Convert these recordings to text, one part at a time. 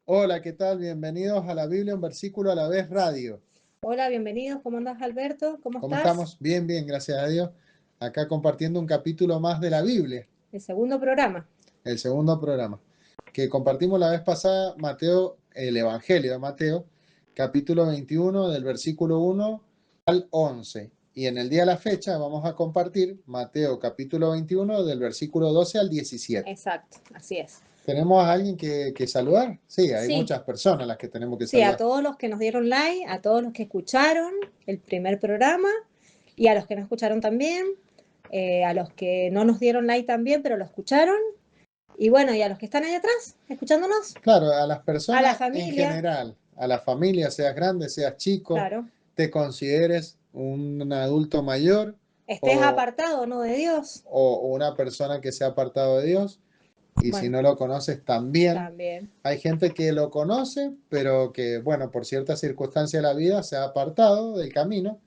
Hola, ¿qué tal? Bienvenidos a la Biblia, un versículo a la vez radio. Hola, bienvenidos. ¿Cómo andas, Alberto? ¿Cómo ¿Cómo estás? estamos? Bien, bien, gracias a Dios. Acá compartiendo un capítulo más de la Biblia, El segundo programa. el segundo programa, que compartimos la vez pasada, Mateo, el Evangelio de Mateo, capítulo 21, del versículo 1 al 11. Y en el día de la fecha vamos a compartir Mateo, capítulo 21, del versículo 12 al 17. Exacto, así es. ¿Tenemos a alguien que saludar? Sí, hay Sí, muchas personas las que tenemos que sí, a saludar. todos los que nos dieron like, a todos los que escucharon el primer programa y a los que no escucharon también, a los que no nos dieron like también, pero lo escucharon. Y bueno, y a los que están ahí atrás, escuchándonos, Claro, a las a la personas en familia, general, a la familia, seas grande, seas chico, claro. te consideres un adulto mayor Estés o, apartado, ¿no? De Dios, o una persona que se ha apartado de Dios, y si bueno, no lo conoces también. también. Hay gente que lo conoce, pero que, bueno, por ciertas circunstancias de la vida se ha apartado del camino.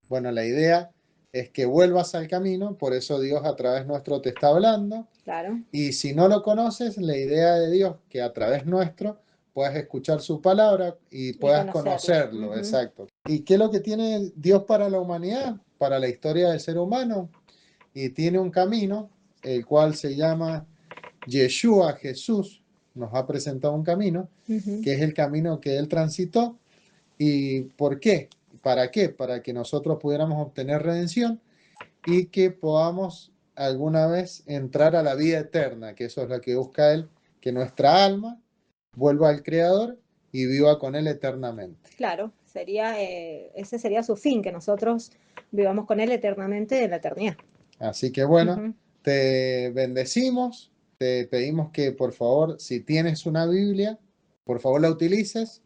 Bueno, la idea es que vuelvas al camino, por eso Dios a través nuestro te está hablando. Claro. Y si no lo conoces, la idea de Dios que a través nuestro puedas escuchar su palabra y Y puedas conocerlo. conocerlo, exacto. ¿Y qué es lo que tiene Dios para la humanidad, para la historia del ser humano? Y tiene un camino, el cual se llama Yeshua, Jesús, nos ha presentado un camino, Ujú. que es el camino que Él transitó. ¿Y por qué? ¿Para qué? Para que nosotros pudiéramos obtener redención y que podamos alguna vez entrar a la vida eterna, que eso es lo que busca Él, que nuestra alma vuelva al Creador y viva con Él eternamente. Claro, ese sería su fin, que nosotros vivamos con Él eternamente en la eternidad. Así que bueno, Ujú. te bendecimos, te pedimos que por favor, si tienes una Biblia, por favor la utilices,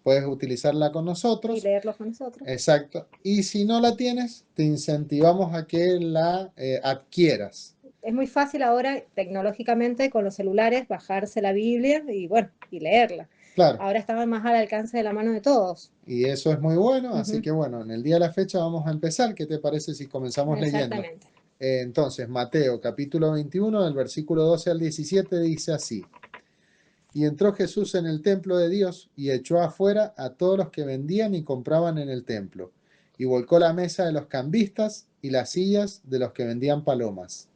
puedes utilizarla con Y nosotros, leerlo con nosotros. exacto, y si no la tienes, te incentivamos a que la adquieras. Es muy fácil ahora, tecnológicamente, con los celulares, bajarse la Biblia y bueno, y leerla. Claro, Ahora está más al alcance de la mano de todos. y eso es muy bueno, así Ujú. que bueno, en el día de la fecha vamos a empezar. ¿Qué te parece si comenzamos leyendo? Exactamente. Entonces, Mateo capítulo 21, del versículo 12 al 17 dice así. Y entró Jesús en el templo de Dios y echó afuera a todos los que vendían y compraban en el templo, y volcó la mesa de los cambistas y las sillas de los que vendían palomas.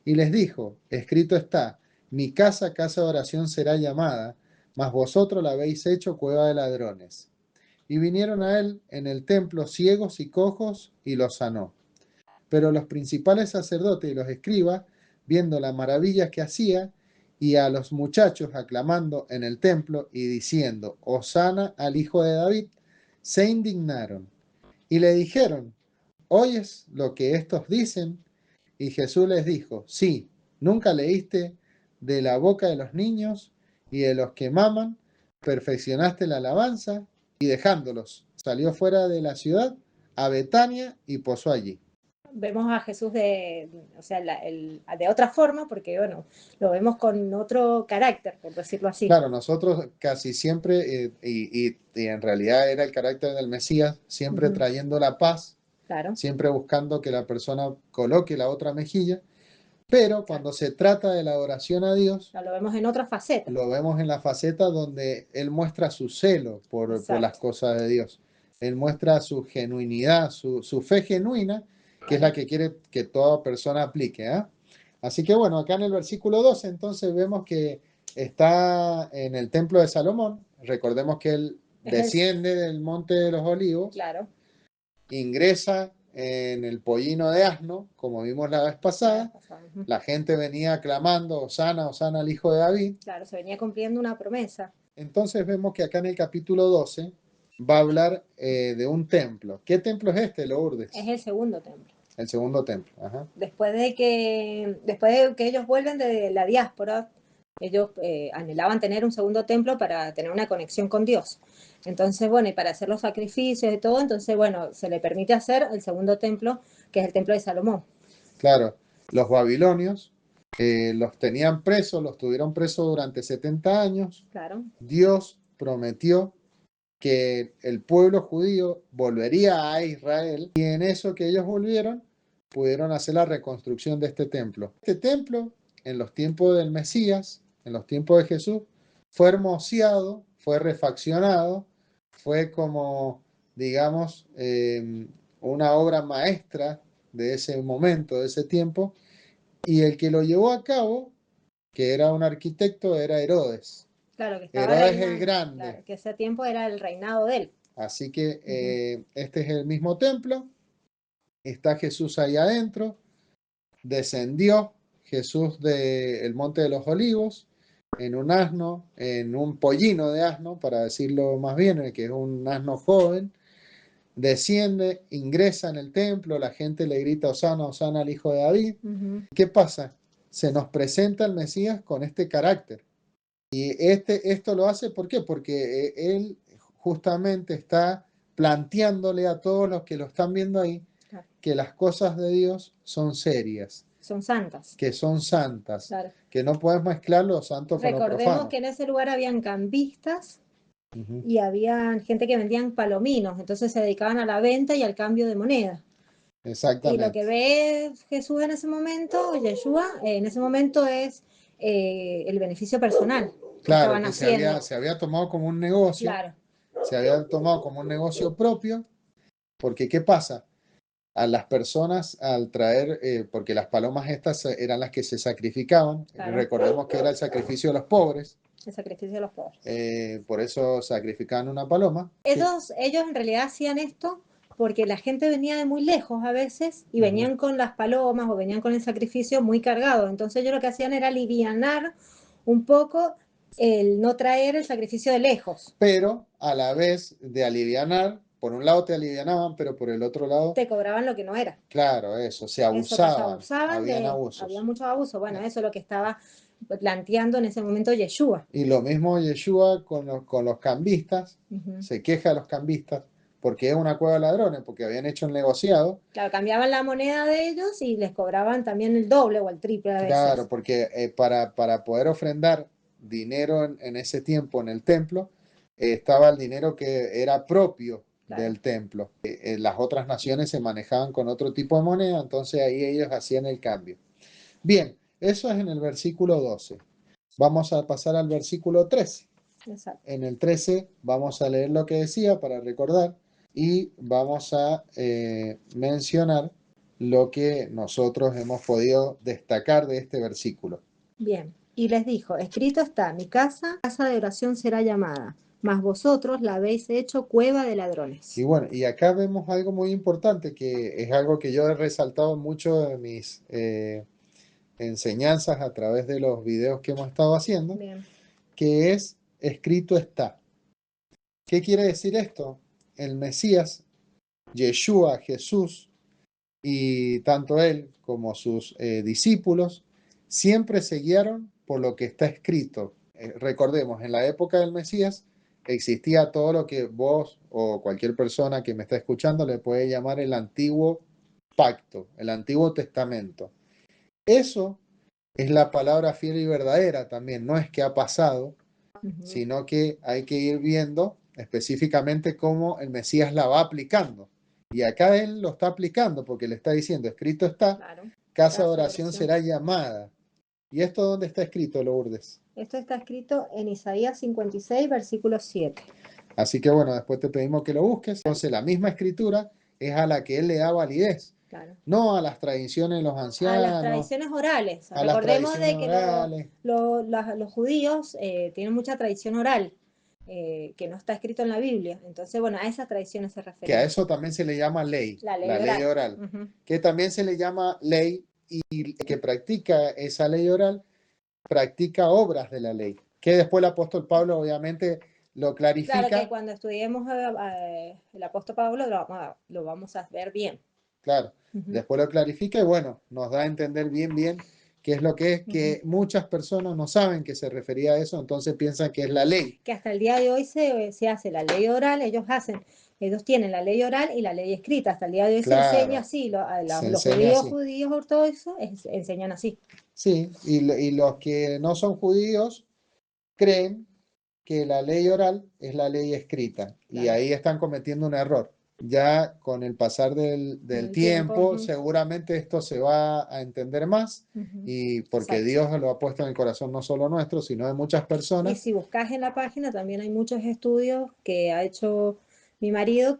Y les dijo, escrito está, mi casa, casa de oración será llamada, mas vosotros la habéis hecho cueva de ladrones. Y vinieron a él en el templo ciegos y cojos, y los sanó. Pero los principales sacerdotes y los escribas, viendo las maravillas que hacía, y a los muchachos aclamando en el templo y diciendo, Hosana al hijo de David, se indignaron. Y le dijeron, ¿oyes lo que estos dicen? Y Jesús les dijo, sí, ¿nunca leíste de la boca de los niños y de los que maman, perfeccionaste la alabanza? Y dejándolos, salió fuera de la ciudad a Betania y posó allí. Vemos a Jesús o sea, de otra forma, porque bueno, lo vemos con otro carácter, por decirlo así. Claro, nosotros casi siempre, y en realidad era el carácter del Mesías, siempre Ujú. trayendo la paz, Claro, siempre buscando que la persona coloque la otra mejilla, pero claro. cuando se trata de la adoración a Dios, Ya lo vemos en otra faceta. lo vemos en la faceta donde Él muestra su celo por las Exacto. cosas de Dios. Él muestra su genuinidad, su fe genuina, que es la que quiere que toda persona aplique. ¿Eh? Así que bueno, acá en el versículo 12 entonces vemos que está en el templo de Salomón. Recordemos que Él Es el, desciende del monte de los olivos, claro, ingresa en el pollino de asno, como vimos la vez la vez pasada. pasada. Ujú. La gente venía clamando, Hosana, Hosana al hijo de David. Claro, se venía cumpliendo una promesa. Entonces vemos que acá en el capítulo 12 va a hablar de un templo. ¿Qué templo es este, Es Lourdes? el segundo templo. El segundo templo. Ajá. Después de que ellos vuelven de la diáspora, ellos anhelaban tener un segundo templo para tener una conexión con Dios. Entonces, bueno, y para hacer los sacrificios y todo, entonces, bueno, se le permite hacer el segundo templo, que es el templo de Salomón. Claro, los babilonios los tenían presos, los tuvieron presos durante 70 años. Claro, Dios prometió que el pueblo judío volvería a Israel y en eso que ellos volvieron, pudieron hacer la reconstrucción de este templo. Este templo, en los tiempos del Mesías, en los tiempos de Jesús, fue hermoseado, fue refaccionado, fue como, digamos, una obra maestra de ese momento, de ese tiempo, y el que lo llevó a cabo, que era un arquitecto, era Herodes. Claro, que estaba Herodes el reinando, Grande. claro, que ese tiempo era el reinado de él. Así que este es el mismo templo, está Jesús ahí adentro, descendió Jesús del Monte de los Olivos en un asno, en un pollino de asno, para decirlo más bien, que es un asno joven, desciende, ingresa en el templo, la gente le grita Hosana, Hosana al hijo de David. ¿Qué pasa? Se nos presenta el Mesías con este carácter. Y esto lo hace, ¿por qué? Porque él justamente está planteándole a todos los que lo están viendo ahí que las cosas de Dios son serias. Son santas. Que son santas. Claro. Que no puedes mezclar lo santo con lo profano. Recordemos que en ese lugar habían cambistas y había gente que vendían palominos, entonces se dedicaban a la venta y al cambio de moneda. Exactamente. Y lo que ve Jesús en ese momento, Yeshua, en ese momento es el beneficio personal que Claro, estaban que haciendo. se había tomado como un negocio. Claro. Se había tomado como un negocio propio, porque ¿qué pasa? A las personas al traer, porque las palomas estas eran las que se sacrificaban, Claro. Recordemos que era el sacrificio de los pobres. El sacrificio de los pobres. Por eso sacrificaban una paloma. Ellos en realidad hacían esto porque la gente venía de muy lejos a veces y venían con las palomas o venían con el sacrificio muy cargado. Entonces ellos lo que hacían era alivianar un poco el no traer el sacrificio de lejos. Pero a la vez de alivianar, por un lado te alivianaban, pero por el otro lado te cobraban lo que no era. Claro, eso, se abusaban. Habían abusos. Había mucho abuso. Bueno, eso es lo que estaba planteando en ese momento Yeshua. Y lo mismo Yeshua con los cambistas, se queja de los cambistas, porque es una cueva de ladrones, porque habían hecho un negociado. Claro, cambiaban la moneda de ellos y les cobraban también el doble o el triple a veces. Claro, porque para poder ofrendar dinero en ese tiempo en el templo, estaba el dinero que era propio del templo. Las otras naciones se manejaban con otro tipo de moneda, entonces ahí ellos hacían el cambio. Bien, eso es en el versículo 12. Vamos a pasar al versículo 13. Exacto. En el 13 vamos a leer lo que decía para recordar y vamos a mencionar lo que nosotros hemos podido destacar de este versículo. Bien, y les dijo, escrito está, mi casa de oración será llamada, mas vosotros la habéis hecho cueva de ladrones. Y bueno, y acá vemos algo muy importante, que es algo que yo he resaltado mucho en mis enseñanzas a través de los videos que hemos estado haciendo. Bien. Que es escrito está. ¿Qué quiere decir esto? El Mesías, Yeshua, Jesús, y tanto él como sus discípulos siempre se guiaron por lo que está escrito. Recordemos, en la época del Mesías existía todo lo que vos o cualquier persona que me está escuchando le puede llamar el antiguo pacto, el antiguo testamento. Eso es la palabra fiel y verdadera también, no es que ha pasado, sino que hay que ir viendo específicamente cómo el Mesías la va aplicando. Y acá él lo está aplicando porque le está diciendo, escrito está, claro. Casa de oración será llamada. ¿Y esto dónde está escrito, Lourdes? Esto está escrito en Isaías 56, versículo 7. Así que bueno, después te pedimos que lo busques. Entonces la misma escritura es a la que él le da validez. Claro. No a las tradiciones de los ancianos. A las tradiciones orales. Recordemos de que los judíos tienen mucha tradición oral. Que no está escrito en la Biblia. Entonces, bueno, a esas tradiciones se refiere. Que a eso también se le llama ley. La ley oral. Que también se le llama ley, y el que practica esa ley oral practica obras de la ley. Que después el apóstol Pablo obviamente lo clarifica. Claro que cuando estudiemos el apóstol Pablo lo vamos a ver bien. Claro, después lo clarifica y bueno, nos da a entender bien qué es lo que es, que muchas personas no saben que se refería a eso, entonces piensan que es la ley. Que hasta el día de hoy se hace la ley oral, ellos tienen la ley oral y la ley escrita, hasta el día de hoy se enseña así, los judíos ortodoxos enseñan así. Sí, y los que no son judíos creen que la ley oral es la ley escrita, claro. Y ahí están cometiendo un error. Ya con el pasar del el tiempo, tiempo, seguramente esto se va a entender más, y porque exacto. Dios lo ha puesto en el corazón no solo nuestro, sino de muchas Y personas si buscas en la página, también hay muchos estudios que ha hecho mi marido,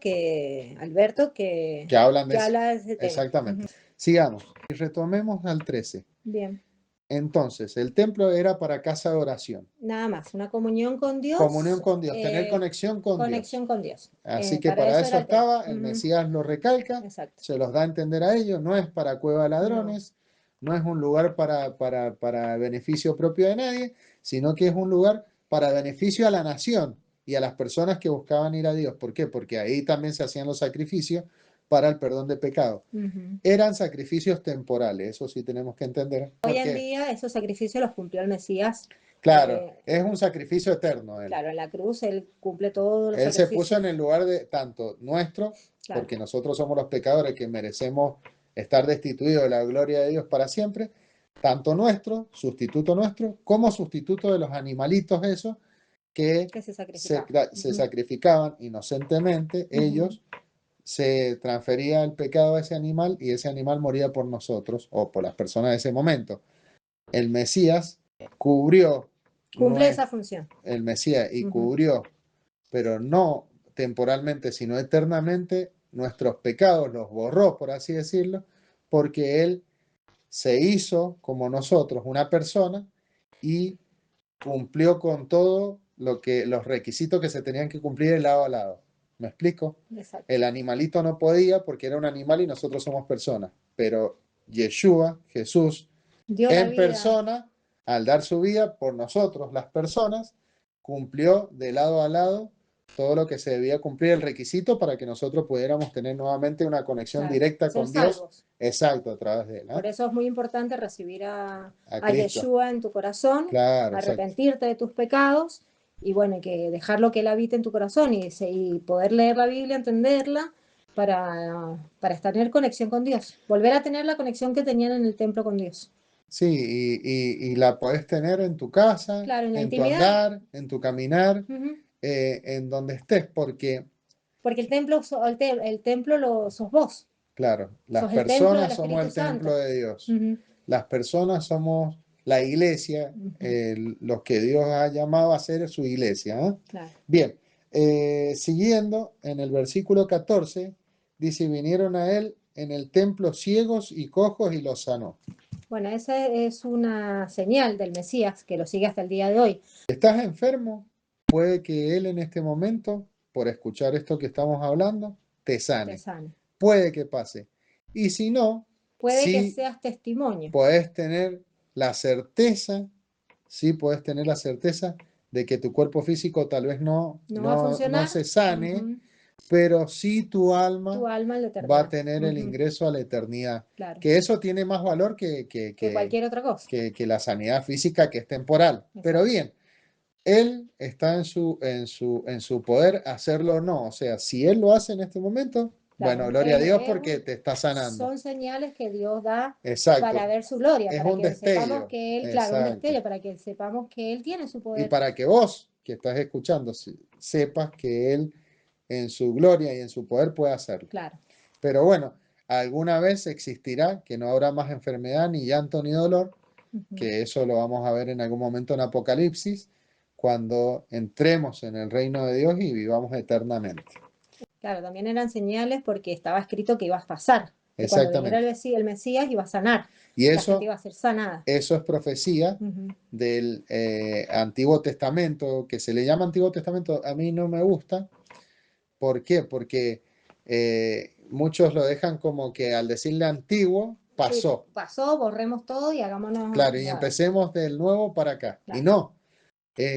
Alberto, que hablan de que eso. habla de ese tema. Exactamente. Sigamos y retomemos al 13. Bien, Entonces, el templo era para casa de oración, nada más, una comunión con comunión Dios, con Dios, tener conexión con Dios. conexión con Dios. Así que Para para eso era eso el templo. estaba, el Mesías lo recalca, Exacto. se los da a entender a ellos, no es para cueva de No, ladrones, no es un lugar para beneficio propio de nadie, sino que es un lugar para beneficio a la nación y a las personas que buscaban ir a Dios. ¿Por qué? Porque ahí también se hacían los sacrificios para el perdón de pecado. Eran sacrificios temporales, eso sí tenemos que entender. hoy en Porque, día esos sacrificios los cumplió el Mesías. claro, es un sacrificio eterno él. Claro, en la cruz Él cumple todos los Él se puso sacrificios. en el lugar de tanto nuestro, Claro. porque nosotros somos los pecadores que merecemos estar destituidos de la gloria de Dios para siempre, tanto nuestro, sustituto nuestro, como sustituto de los animalitos esos que Que se se, sacrificaba. se sacrificaban inocentemente. Ellos se transfería el pecado a ese animal y ese animal moría por nosotros o por las personas de ese momento. El Mesías cubrió, Cumple esa función. el Mesías y cubrió, pero no temporalmente, sino eternamente, nuestros pecados, los borró, por así decirlo, porque Él se hizo como nosotros una persona y cumplió con todo los requisitos que se tenían que cumplir de lado a lado. ¿Me explico? Exacto. El animalito no podía porque era un animal y nosotros somos personas, pero Yeshua, Jesús, Dio la en vida. persona, al dar su vida por nosotros, las personas, cumplió de lado a lado todo lo que se debía cumplir, el requisito para que nosotros pudiéramos tener nuevamente una conexión directa Ser con Dios. salvos. Exacto, a través de él. Por eso es muy importante recibir A a Cristo. Yeshua en tu corazón, Claro, exacto. arrepentirte de tus pecados y bueno, que dejarlo que Él habite en tu corazón y poder leer la Biblia, entenderla para tener conexión con Dios. Volver a tener la conexión que tenían en el templo con Dios. Sí, y la podés tener en tu casa, Claro, en la en tu intimidad. andar, en tu caminar, en donde estés, porque, Porque el templo sos vos. claro, las Sos el templo del personas somos Espíritu el templo Santo. de Dios. Las personas somos la iglesia, los que Dios ha llamado a ser su iglesia. ¿Eh? Claro. Bien, siguiendo en el versículo 14, dice, vinieron a él en el templo ciegos y cojos y los sanó. Bueno, esa es una señal del Mesías que lo sigue hasta el día de hoy. ¿Estás enfermo? Puede que él en este momento, por escuchar esto que estamos hablando, te sane. Te sane. Puede que pase. Y si no, puede que sí seas testimonio. Podés tener la certeza, sí podés tener la certeza de que tu cuerpo físico tal vez No va a funcionar. se sane, pero sí tu alma en la va a eternidad. tener el ingreso a la eternidad. Claro. Que eso tiene más valor Que cualquier otra cosa. que la sanidad física, que es temporal. Exacto. Pero bien, él está en su poder hacerlo o no. O sea, si él lo hace en este momento, Claro, bueno, gloria a Dios porque te está sanando. Son señales que Dios da Exacto. para ver su gloria, Es para un que sepamos destello. que Él, claro, un Exacto. destello, para que sepamos que Él tiene su Y poder. para que vos, que estás escuchando, sepas que Él en su gloria y en su poder puede hacerlo. Claro. Pero bueno, alguna vez existirá que no habrá más enfermedad, ni llanto, ni dolor, que eso lo vamos a ver en algún momento en Apocalipsis, cuando entremos en el reino de Dios y vivamos eternamente. Claro, también eran señales porque estaba escrito que iba a pasar. Que cuando viniera el Mesías iba a sanar. Y la gente iba a ser sanada. Eso es profecía del Antiguo Testamento, que se le llama Antiguo Testamento. A mí no me gusta. ¿Por qué? Porque muchos lo dejan como que al decirle antiguo, pasó. Sí, pasó, borremos todo y hagámonos. Claro, y empecemos del nuevo para acá. Claro. Y no.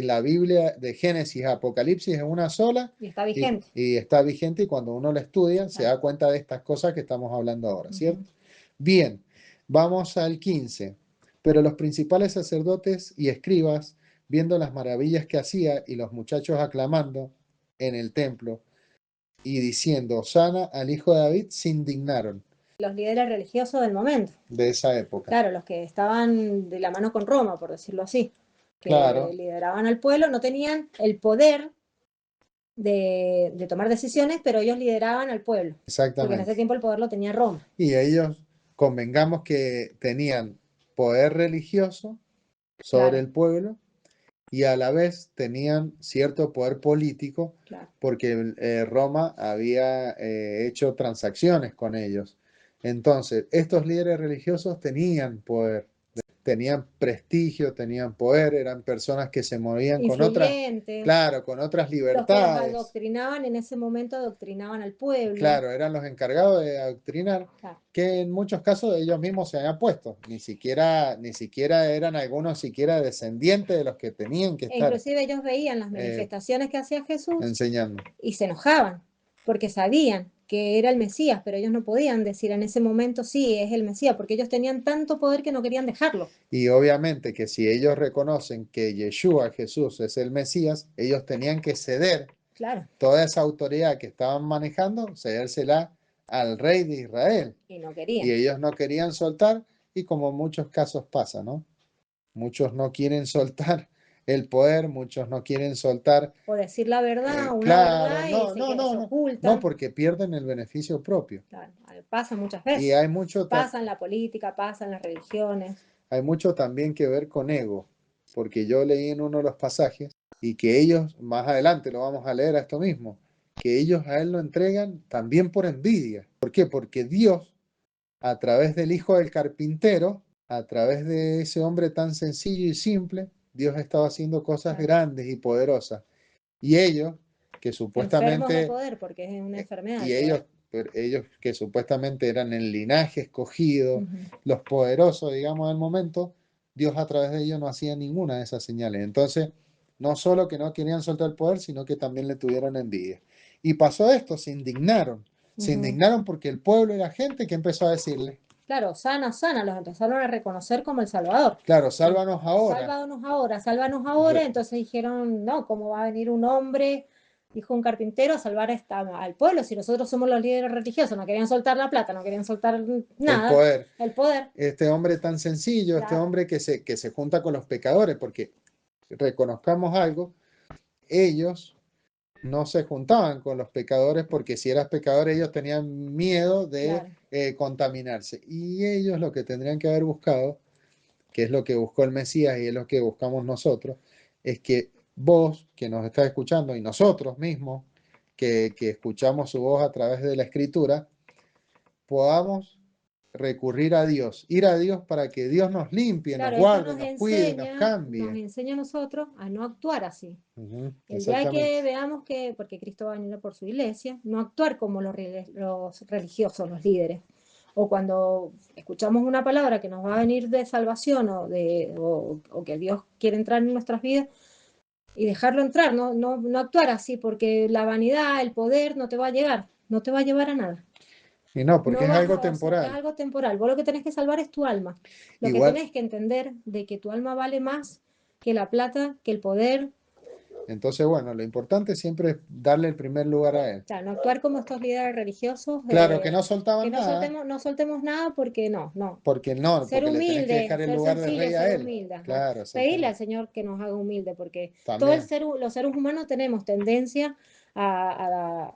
La Biblia de Génesis a Apocalipsis es una sola. Y está vigente. Y está vigente, y cuando uno la estudia, se da cuenta de estas cosas que estamos hablando ahora, ¿cierto? Bien, vamos al 15. Pero los principales sacerdotes y escribas, viendo las maravillas que hacía y los muchachos aclamando en el templo y diciendo, Hosana al hijo de David, se indignaron. Los líderes religiosos del momento. De esa época. Claro, los que estaban de la mano con Roma, por decirlo así. Que lideraban al pueblo, no tenían el poder de tomar decisiones, pero ellos lideraban al pueblo, porque en ese exactamente. tiempo el poder lo tenía Roma. Y ellos, convengamos que tenían poder religioso sobre Claro, el pueblo y a la vez tenían cierto poder político claro. porque Roma había hecho transacciones con ellos. Entonces, estos líderes religiosos tenían poder, tenían prestigio, tenían poder, eran personas que se movían con otras, Influyentes, claro, con otras los que los libertades. adoctrinaban en ese momento adoctrinaban al pueblo. Claro, eran los encargados de adoctrinar, Claro. que en muchos casos ellos mismos se habían puesto, ni siquiera eran algunos siquiera descendientes de los que tenían que E estar inclusive ellos veían las eh, manifestaciones que hacía Jesús enseñando. y se enojaban, porque sabían que era el Mesías, pero ellos no podían decir en ese momento sí, es el Mesías, porque ellos tenían tanto poder que no querían dejarlo. Y obviamente que si ellos reconocen que Yeshua, Jesús, es el Mesías, ellos tenían que ceder Claro, toda esa autoridad que estaban manejando, cedérsela al rey de Israel. y no Y querían. ellos no querían soltar, y como en muchos casos pasa, ¿no? Muchos no quieren soltar el poder, muchos no quieren soltar, O decir la verdad, una claro, verdad, y no, no, no, se no, no, ocultan. porque pierden el beneficio propio. Claro, pasa muchas Y veces. Pasa en la política, pasa en las religiones. hay mucho también que ver con ego, porque yo leí en uno de los pasajes y que ellos, más adelante lo vamos a leer a esto mismo, que ellos a él lo entregan también por envidia. ¿Por qué? Porque Dios, a través del hijo del carpintero, a través de ese hombre tan sencillo y simple, Dios estaba haciendo cosas Claro. grandes y poderosas. Y ellos, que Enfermos de supuestamente, poder, porque es una enfermedad y el poder. ellos que supuestamente eran el linaje escogido, Ujú. los poderosos, digamos, del momento, Dios a través de ellos no hacía ninguna de esas señales. Entonces, no solo que no querían soltar el poder, sino que también le tuvieron envidia. Y pasó esto, se Ujú. indignaron porque el pueblo y la gente que empezó a decirle, Claro, sana, sana, los empezaron a reconocer como el Salvador. claro, sálvanos ahora. Sálvanos ahora, sálvanos ahora. Entonces dijeron, no, ¿cómo va a venir un hombre, dijo un carpintero, a salvar al pueblo si nosotros somos los líderes religiosos? No querían soltar la plata, no querían soltar El nada, poder. el poder. Este hombre tan sencillo, este Claro, hombre que se junta con los pecadores, porque reconozcamos algo, ellos no se juntaban con los pecadores porque si eras pecador ellos tenían miedo de claro. contaminarse. Y ellos lo que tendrían que haber buscado, que es lo que buscó el Mesías y es lo que buscamos nosotros, es que vos que nos estás escuchando y nosotros mismos que escuchamos su voz a través de la escritura, podamos recurrir a Dios, ir a Dios para que Dios nos limpie, nos Claro, esto guarde, nos cuide, nos nos cambie. enseña a nosotros a no actuar así. El día que Exactamente. veamos que, porque Cristo va a venir por su iglesia, no actuar como los religiosos, los líderes. O cuando escuchamos una palabra que nos va a venir de salvación o que Dios quiere entrar en nuestras vidas y dejarlo entrar, no actuar así, porque la vanidad, el poder no te va a llegar, no te va a llevar a nada. Y no, porque No es vas algo a, o sea, es temporal. algo temporal. Vos lo que tenés que salvar es tu alma. Lo que Igual, tenés que entender de que tu alma vale más que la plata, que el poder. entonces, bueno, lo importante siempre es darle el primer lugar a Él. O sea, no actuar como estos líderes religiosos, Claro que no que soltaban nada, no soltemos nada porque no. porque no, Ser porque le tenés que humilde, dejar el ser lugar de sencillo, rey a ser Él. humilde. Ajá. Claro, Pedirle al exactamente. Señor que nos haga humilde, porque También. los seres humanos tenemos tendencia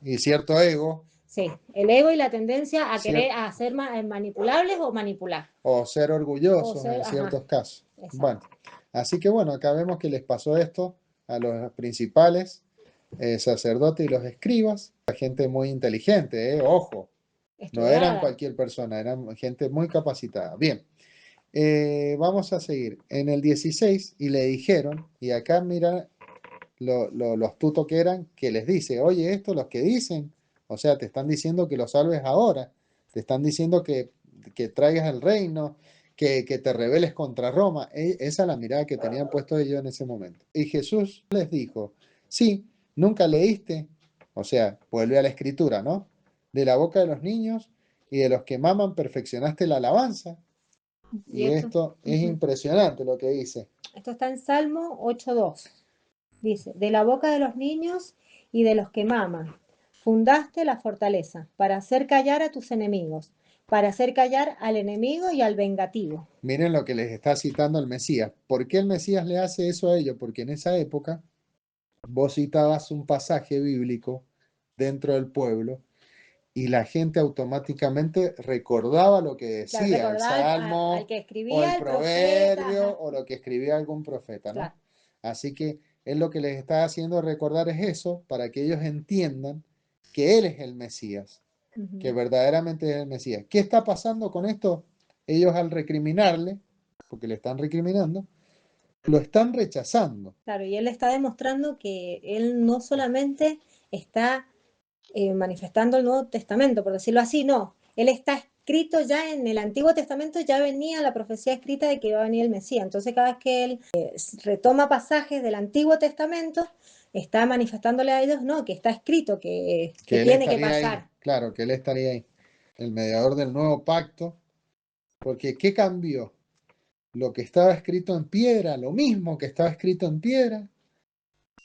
Y cierto ego, sí, el ego y la tendencia a querer cier- a ser manipulables o manipular. o ser O orgullosos ser, en ajá, ciertos casos. Bueno, exacto. así que bueno, acá vemos que les pasó esto a los principales sacerdotes y los escribas, la gente muy inteligente, ojo, no eran Estudiada. cualquier persona, eran gente muy capacitada. Bien, vamos a seguir. En el 16, y le dijeron, y acá mira lo astuto que eran, que les dice, oye, esto los que dicen, o sea, te están diciendo que lo salves ahora, te están diciendo que traigas el reino, que te rebeles contra Roma. Esa es la mirada que tenían puesto ellos en ese momento. Y Jesús les dijo, sí, nunca leíste, o sea, vuelve a la escritura, ¿no? De la boca de los niños y de los que maman perfeccionaste la alabanza. Y Y esto, esto es impresionante lo que dice. esto está en Salmo 8:2. Dice, de la boca de los niños y de los que maman, fundaste la fortaleza para hacer callar a tus enemigos, para hacer callar al enemigo y al vengativo. Miren lo que les está citando el Mesías. ¿Por qué el Mesías le hace eso a ellos? Porque en esa época Vos citabas un pasaje bíblico dentro del pueblo y la gente automáticamente recordaba lo que Claro, decía el recordar al salmo que o el escribía el profeta, proverbio ajá, o lo que escribía algún profeta, ¿no? claro. Así que él lo que les está haciendo recordar es eso, para que ellos entiendan que él es el Mesías, que Ujú. verdaderamente es el Mesías. ¿Qué está pasando con esto? Ellos al recriminarle, porque le están recriminando, lo están rechazando. Claro, y él está demostrando que él no solamente está manifestando el Nuevo Testamento, por decirlo así, no, él está escrito ya en el Antiguo Testamento, ya venía la profecía escrita de que iba a venir el Mesías. Entonces cada vez que él retoma pasajes del Antiguo Testamento, está manifestándole a ellos, no, que está escrito, que Que él tiene que estaría ahí, pasar. claro, que él estaría ahí, el mediador del nuevo pacto, porque ¿qué cambió? Lo que estaba escrito en piedra, lo mismo que estaba escrito en piedra,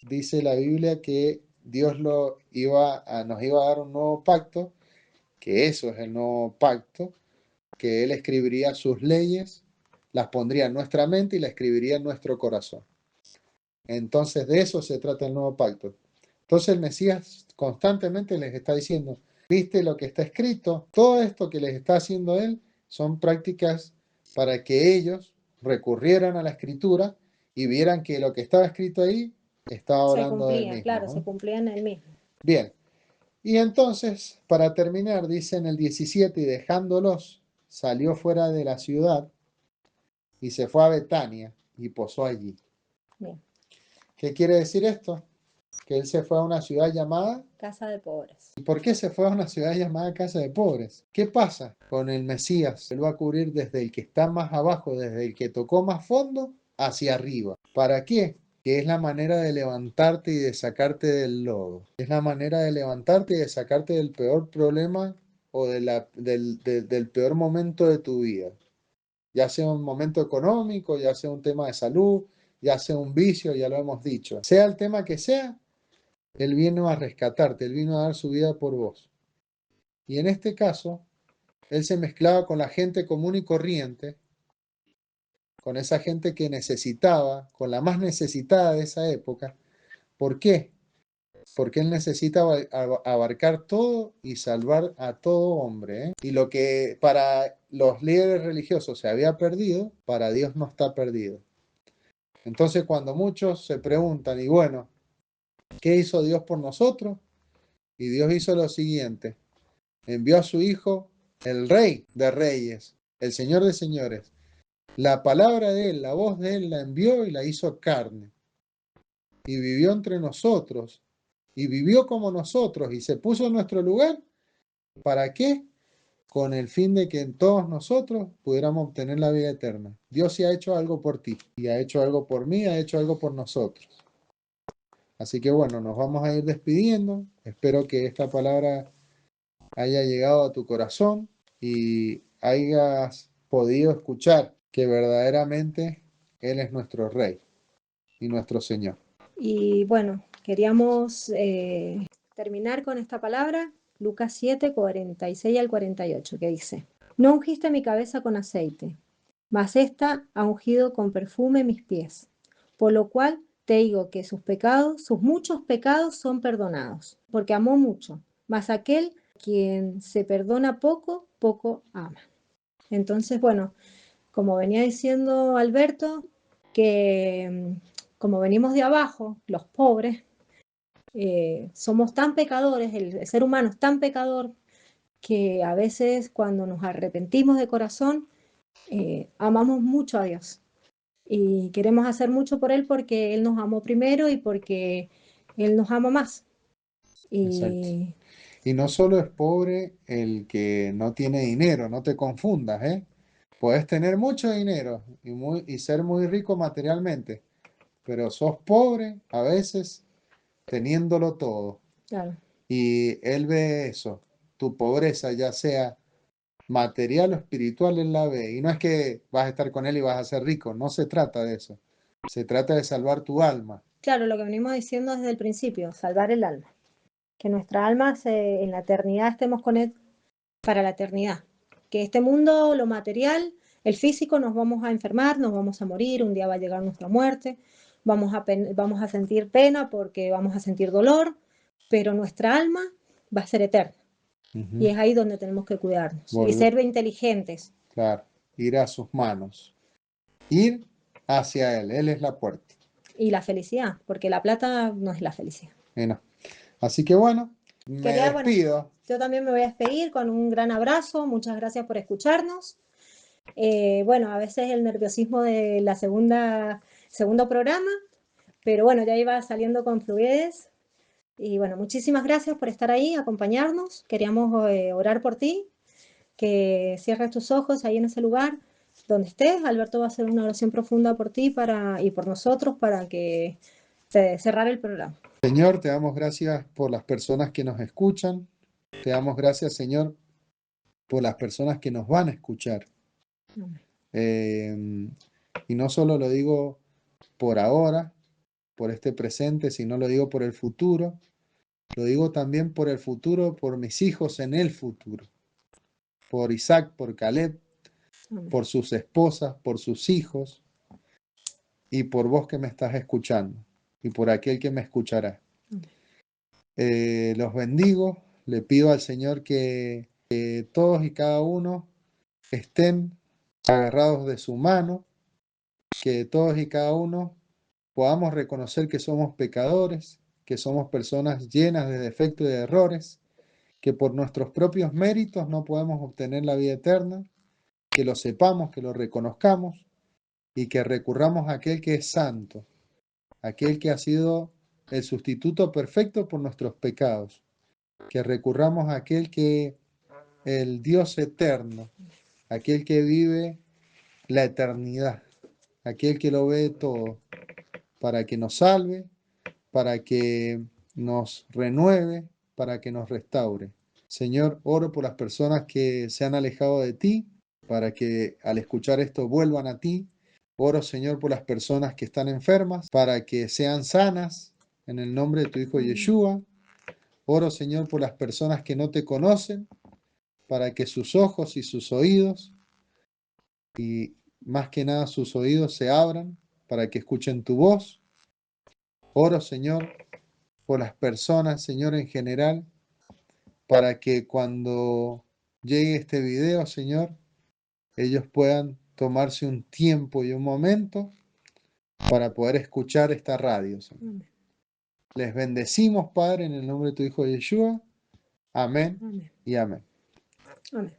dice la Biblia que Dios nos iba a dar un nuevo pacto, que eso es el nuevo pacto, que Él escribiría sus leyes, las pondría en nuestra mente y las escribiría en nuestro corazón. Entonces de eso se trata el nuevo pacto. Entonces el Mesías constantemente les está diciendo, ¿viste lo que está escrito? Todo esto que les está haciendo Él son prácticas para que ellos recurrieran a la escritura y vieran que lo que estaba escrito ahí estaba Se hablando del cumplía, mismo, claro, se ¿no? cumplía en el mismo. Bien, y entonces, para terminar, dice en el 17, y dejándolos, salió fuera de la ciudad y se fue a Betania y posó allí. Bien, ¿Qué quiere decir esto? Que él se fue a una ciudad llamada. casa de pobres. ¿Y por qué se fue a una ciudad llamada Casa de Pobres? ¿Qué pasa con el Mesías? Él va a cubrir desde el que está más abajo, desde el que tocó más fondo, hacia arriba. ¿Para qué? Que es la manera de levantarte y de sacarte del lodo. Es la manera de levantarte y de sacarte del peor problema o del peor momento de tu vida. Ya sea un momento económico, ya sea un tema de salud, ya sea un vicio, ya lo hemos dicho. Sea el tema que sea, Él vino a rescatarte, Él vino a dar su vida por vos. Y en este caso, Él se mezclaba con la gente común y corriente, con esa gente que necesitaba, con la más necesitada de esa época. ¿Por qué? Porque Él necesita abarcar todo y salvar a todo hombre, ¿eh? Y lo que para los líderes religiosos se había perdido, para Dios no está perdido. Entonces, cuando muchos se preguntan, y bueno, ¿qué hizo Dios por nosotros? Y Dios hizo lo siguiente: envió a su Hijo, el Rey de Reyes, el Señor de Señores. La palabra de Él, la voz de Él la envió y la hizo carne. Y vivió entre nosotros. Y vivió como nosotros y se puso en nuestro lugar. ¿Para qué? Con el fin de que en todos nosotros pudiéramos obtener la vida eterna. Dios sí ha hecho algo por ti, y ha hecho algo por mí, ha hecho algo por nosotros. Así que bueno, nos vamos a ir despidiendo. Espero que esta palabra haya llegado a tu corazón y hayas podido escuchar que verdaderamente Él es nuestro Rey y nuestro Señor. Y bueno, queríamos terminar con esta palabra, Lucas 7, 46 al 48, que dice, no ungiste mi cabeza con aceite, mas ésta ha ungido con perfume mis pies, por lo cual te digo que sus pecados, sus muchos pecados son perdonados, porque amó mucho, mas aquel quien se perdona poco, poco ama. Entonces, bueno, como venía diciendo Alberto, que como venimos de abajo, los pobres, somos tan pecadores, el ser humano es tan pecador que a veces cuando nos arrepentimos de corazón, amamos mucho a Dios y queremos hacer mucho por Él porque Él nos amó primero y porque Él nos ama más. Exacto. Y Y no solo es pobre el que no tiene dinero, no te confundas, ¿eh? Puedes tener mucho dinero y ser muy rico materialmente, pero sos pobre a veces teniéndolo todo. claro, Y Él ve eso, tu pobreza, ya sea material o espiritual, Él la ve. Y no es que vas a estar con Él y vas a ser rico, no se trata de eso. Se trata de salvar tu alma. claro, lo que venimos diciendo desde el principio, salvar el alma, que nuestra alma en la eternidad estemos con Él para la eternidad. Que este mundo, lo material, el físico, nos vamos a enfermar, nos vamos a morir, un día va a llegar nuestra muerte, vamos a sentir pena porque vamos a sentir dolor, pero nuestra alma va a ser eterna. Y es ahí donde tenemos que cuidarnos y ser inteligentes. Claro, ir a sus manos, ir hacia Él es la puerta. Y la felicidad, porque la plata no es la felicidad. Bueno, así que bueno, me despido. Bueno, yo también me voy a despedir con un gran abrazo, muchas gracias por escucharnos. Bueno, a veces el nerviosismo de la segundo programa, pero bueno, ya iba saliendo con fluidez. Y bueno, muchísimas gracias por estar ahí, acompañarnos. Queríamos orar por ti, que cierres tus ojos ahí en ese lugar donde estés. Alberto va a hacer una oración profunda por ti y por nosotros para que cerrar el programa. Señor, te damos gracias por las personas que nos escuchan. Te damos gracias, Señor, por las personas que nos van a escuchar. Y no solo lo digo por ahora, por este presente, sino lo digo por el futuro. Lo digo también por el futuro, por mis hijos en el futuro. Por Isaac, por Caleb, por sus esposas, por sus hijos y por vos que me estás escuchando y por aquel que me escuchará. Los bendigo, le pido al Señor que todos y cada uno estén agarrados de su mano, que todos y cada uno podamos reconocer que somos pecadores, que somos personas llenas de defectos y de errores, que por nuestros propios méritos no podemos obtener la vida eterna, que lo sepamos, que lo reconozcamos y que recurramos a aquel que es santo, aquel que ha sido el sustituto perfecto por nuestros pecados, que recurramos a aquel que el Dios eterno, aquel que vive la eternidad, aquel que lo ve todo, para que nos salve, para que nos renueve, para que nos restaure. Señor, oro por las personas que se han alejado de ti, para que al escuchar esto vuelvan a ti. Oro, Señor, por las personas que están enfermas, para que sean sanas, en el nombre de tu Hijo Yeshua. Oro, Señor, por las personas que no te conocen, para que sus ojos y sus oídos, y más que nada sus oídos se abran, para que escuchen tu voz. Oro, Señor, por las personas, Señor, en general, para que cuando llegue este video, Señor, ellos puedan tomarse un tiempo y un momento para poder escuchar esta radio, Señor. Les bendecimos, Padre, en el nombre de tu Hijo Yeshua. Amén y amén. Amén.